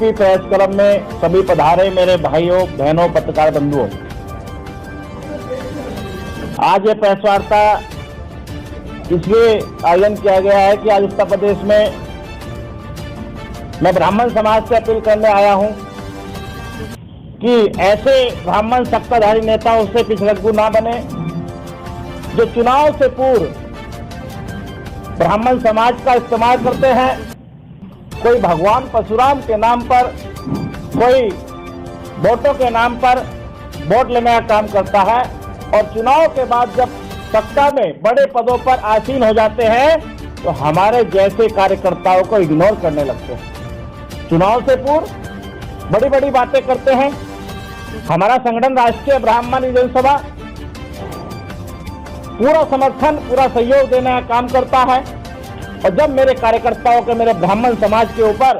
UP press club में सभी पधारे मेरे भाइयों बहनों पत्रकार बंधुओं, आज ये प्रेस वार्ता इसलिए आयोजन किया गया है कि आज उत्तर प्रदेश में मैं ब्राह्मण समाज से अपील करने आया हूं कि ऐसे ब्राह्मण सत्ताधारी नेताओं से पिछड़कू ना बने जो चुनाव से पूर्व ब्राह्मण समाज का इस्तेमाल करते हैं। कोई भगवान परशुराम के नाम पर, कोई वोटों के नाम पर वोट लेने का काम करता है और चुनाव के बाद जब सत्ता में बड़े पदों पर आसीन हो जाते हैं तो हमारे जैसे कार्यकर्ताओं को इग्नोर करने लगते हैं। चुनाव से पूर्व बड़ी बड़ी बातें करते हैं। हमारा संगठन राष्ट्रीय ब्राह्मण जनसभा पूरा समर्थन, पूरा सहयोग देने का काम करता है और जब मेरे कार्यकर्ताओं के, मेरे ब्राह्मण समाज के ऊपर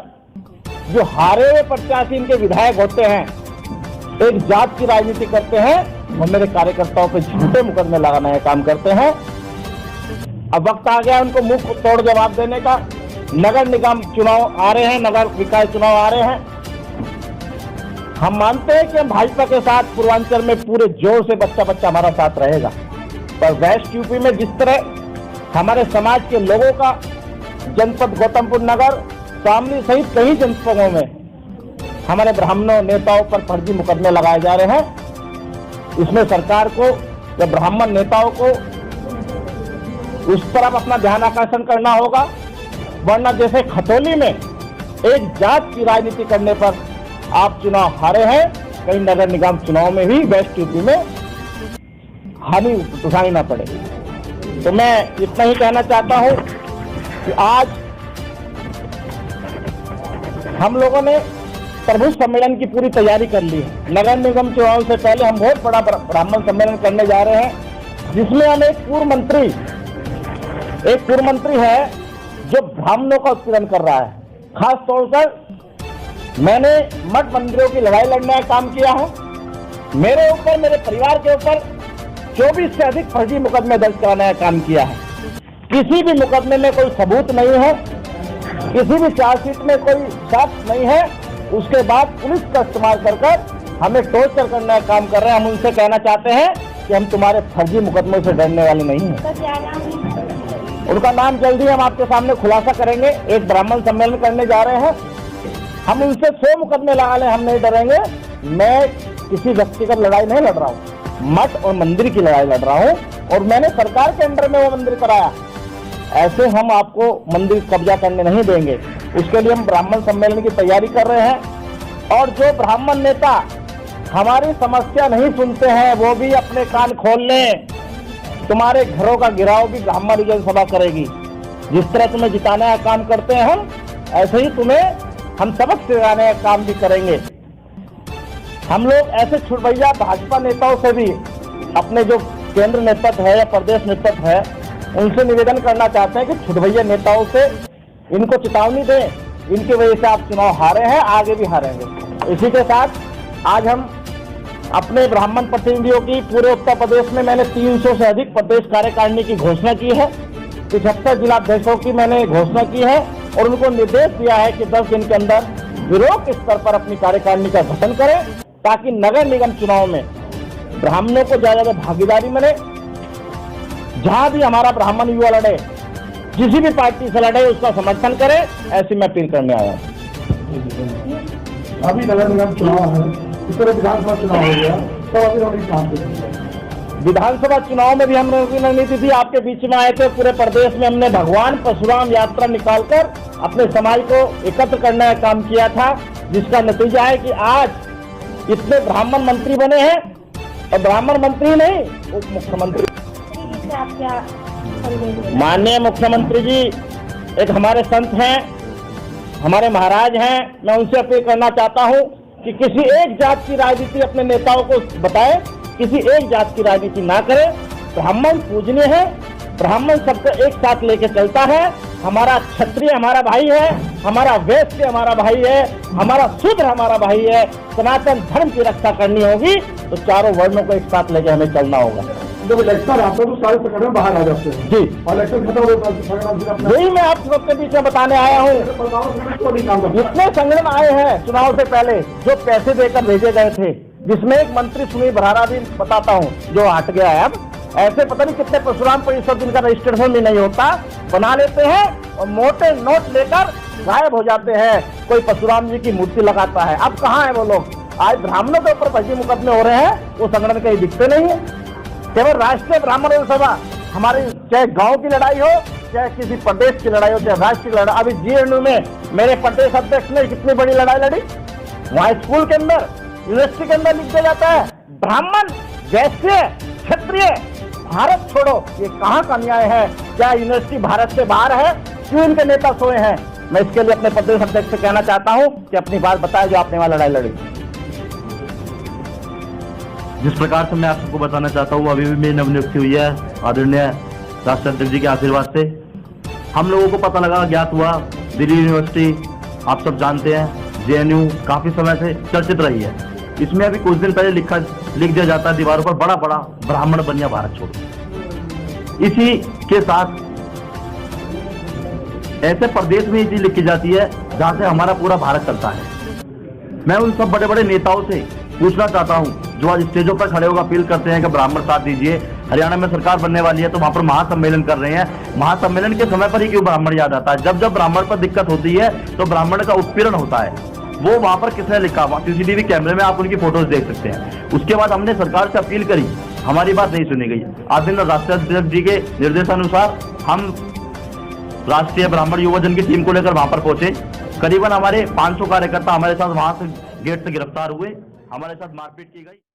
जो हारे हुए प्रत्याशी इनके विधायक होते हैं, एक जात की राजनीति करते हैं और मेरे कार्यकर्ताओं पे झूठे मुकदमे लगाने का काम करते हैं। अब वक्त आ गया उनको मुंह तोड़ जवाब देने का। नगर निगम चुनाव आ रहे हैं, नगर विकास चुनाव आ रहे हैं। हम मानते हैं कि हम भाजपा के साथ पूर्वांचल में पूरे जोर से बच्चा हमारा साथ रहेगा, पर वेस्ट यूपी में जिस तरह हमारे समाज के लोगों का जनपद गौतमपुर नगर, शामली सहित कई जनपदों में हमारे ब्राह्मणों नेताओं पर फर्जी मुकदमे लगाए जा रहे हैं, इसमें सरकार को या ब्राह्मण नेताओं को उस तरफ अपना ध्यान आकर्षण करना होगा, वरना जैसे खतौली में एक जात की राजनीति करने पर आप चुनाव हारे हैं, कई नगर निगम चुनाव में भी वेस्ट यूपी में हानि उठानी ना पड़े। तो मैं इतना ही कहना चाहता हूं कि आज हम लोगों ने प्रबुद्ध सम्मेलन की पूरी तैयारी कर ली है। नगर निगम चुनाव से पहले हम बहुत बड़ा ब्राह्मण सम्मेलन करने जा रहे हैं, जिसमें हम एक पूर्व मंत्री है जो ब्राह्मणों का उत्पीड़न कर रहा है। खास तौर पर मैंने मठ मंदिरों की लड़ाई लड़ने का काम किया है। मेरे ऊपर, मेरे परिवार के ऊपर 24 से अधिक फर्जी मुकदमे दर्ज कराने का काम किया है। किसी भी मुकदमे में कोई सबूत नहीं है, किसी भी चार्जशीट में कोई साक्ष्य नहीं है, उसके बाद पुलिस का इस्तेमाल कर हमें टॉर्चर करने का काम कर रहे हैं। हम उनसे कहना चाहते हैं कि हम तुम्हारे फर्जी मुकदमों से डरने वाले नहीं हैं। उनका नाम जल्दी हम आपके सामने खुलासा करेंगे। एक ब्राह्मण सम्मेलन करने जा रहे हैं, हम उनसे 100 मुकदमे लगा लें, हम नहीं डरेंगे। मैं किसी व्यक्तिगत लड़ाई नहीं लड़ रहा हूँ, मठ और मंदिर की लड़ाई लड़ रहा हूँ और मैंने सरकार के अंडर में वो मंदिर कराया। ऐसे हम आपको मंदिर कब्जा करने नहीं देंगे। उसके लिए हम ब्राह्मण सम्मेलन की तैयारी कर रहे हैं और जो ब्राह्मण नेता हमारी समस्या नहीं सुनते हैं वो भी अपने कान खोल लें। तुम्हारे घरों का गिराव भी ब्राह्मण जनसभा करेगी। जिस तरह तुम्हें जिताने का काम करते हैं हम, ऐसे ही तुम्हें हम सबक सिखाने का काम भी करेंगे। हम लोग ऐसे छुटभैया भाजपा नेताओं से भी, अपने जो केंद्र नेतृत्व है या प्रदेश नेतृत्व है, उनसे निवेदन करना चाहते हैं कि छुटभैया नेताओं से इनको चेतावनी दें। इनकी वजह से आप चुनाव हारे हैं, आगे भी हारेंगे। इसी के साथ आज हम अपने ब्राह्मण प्रतिनिधियों की पूरे उत्तर प्रदेश में मैंने 300 से अधिक प्रदेश कार्यकारिणी की घोषणा की है। 75 जिलाध्यक्षों की मैंने घोषणा की है और उनको निर्देश दिया है कि 10 दिन के अंदर ब्लॉक स्तर पर अपनी कार्यकारिणी का गठन करें, ताकि नगर निगम चुनाव में ब्राह्मणों को ज्यादा भागीदारी मिले। जहां भी हमारा ब्राह्मण युवा लड़े, किसी भी पार्टी से लड़े, उसका समर्थन करे, ऐसी मैं अपील करने आया हूँ। अभी नगर निगम चुनाव है, इस तरह विधानसभा चुनाव हो गया, तो अभी रणनीति कहाँ? विधानसभा चुनाव में भी हम रणनीति थी, आपके बीच में आए थे। पूरे प्रदेश में हमने भगवान परशुराम यात्रा निकालकर अपने समाज को एकत्र करने का काम किया था, जिसका नतीजा है कि आज इतने ब्राह्मण मंत्री बने हैं और ब्राह्मण मंत्री नहीं, उप मुख्यमंत्री। माननीय मुख्यमंत्री जी एक हमारे संत हैं, हमारे महाराज हैं। मैं उनसे अपील करना चाहता हूं कि किसी एक जात की राजनीति अपने नेताओं को बताए, किसी एक जात की राजनीति ना करे। ब्राह्मण पूजनीय है, ब्राह्मण सबको एक साथ लेके चलता है। हमारा क्षत्रिय हमारा भाई है, हमारा वैश्य हमारा भाई है, हमारा शूद्र हमारा भाई है। सनातन धर्म की रक्षा करनी होगी तो चारों वर्णों को एक साथ लेके हमें चलना होगा। जब इलेक्शन आता है तो सारे संगठन बाहर आ जाते हैं जी। और इलेक्शन खत्म होता है संगठन फिर अपना यही मैं आप सबके बीच में बताने आया हूँ। नहीं काम करता। जितने संगठन आए हैं चुनाव से पहले जो पैसे देकर भेजे गए थे, जिसमें एक मंत्री सुनील भरारा भी बताता हूँ जो हट गया है, अब ऐसे पता नहीं कितने परशुराम परिषद जिनका रजिस्ट्रेशन भी नहीं होता, बना लेते हैं और मोटे नोट लेकर गायब हो जाते हैं। कोई परशुराम जी की मूर्ति लगाता है। अब कहाँ है वो लोग? आज ब्राह्मणों के ऊपर फर्जी मुकदमे हो रहे हैं, वो संगठन कहीं दिखते नहीं है। केवल राष्ट्रीय ब्राह्मण सभा हमारी, चाहे गांव की लड़ाई हो, चाहे किसी प्रदेश की लड़ाई हो, चाहे राष्ट्र की लड़ाई। अभी जीएनयू में मेरे प्रदेश अध्यक्ष ने कितनी बड़ी लड़ाई लड़ी। वहाँ स्कूल के अंदर, यूनिवर्सिटी के अंदर लिख दिया जाता है ब्राह्मण, वैश्य, क्षत्रिय, भारत छोड़ो। ये कहाँ का न्याय है? क्या यूनिवर्सिटी भारत से बाहर है? क्यों इनके नेता सोए हैं? मैं इसके लिए अपने प्रदेश अध्यक्ष से कहना चाहता हूँ कि अपनी बात बताए जो आपने वहाँ लड़ाई लड़ी। जिस प्रकार से मैं आप सबको बताना चाहता हूँ, अभी भी मेरी नवनियुक्ति हुई है आदरणीय राष्ट्रीय अध्यक्ष जी के आशीर्वाद से। हम लोगों को पता लगा, ज्ञात हुआ, दिल्ली यूनिवर्सिटी आप सब जानते हैं, जेएनयू काफी समय से चर्चित रही है। इसमें अभी कुछ दिन पहले लिख दिया जाता है दीवारों पर, बड़ा बड़ा ब्राह्मण बनिया भारत छोड़ो। इसी के साथ ऐसे प्रदेश में ये चीज लिखी जाती है जहां से हमारा पूरा भारत चलता है। मैं उन सब बड़े बड़े नेताओं से पूछना चाहता हूं जो आज स्टेजों पर खड़े होकर अपील करते हैं कि ब्राह्मण साथ दीजिए, हरियाणा में सरकार बनने वाली है तो वहां पर महासम्मेलन कर रहे हैं। महासम्मेलन के समय पर ही क्यों ब्राह्मण याद आता है? जब जब ब्राह्मण पर दिक्कत होती है तो ब्राह्मण का उत्पीड़न होता है। वो वहां पर किसने लिखा? सीसीटीवी कैमरे में आप उनकी फोटोज देख सकते हैं। उसके बाद हमने सरकार से अपील करी, हमारी बात नहीं सुनी गई। आदरणीय राष्ट्रीय अध्यक्ष जी के निर्देशानुसार हम राष्ट्रीय ब्राह्मण युवजन की टीम को लेकर वहां पर पहुंचे। करीबन हमारे 500 कार्यकर्ता हमारे साथ वहां से गेट से गिरफ्तार हुए, हमारे साथ मारपीट की गई।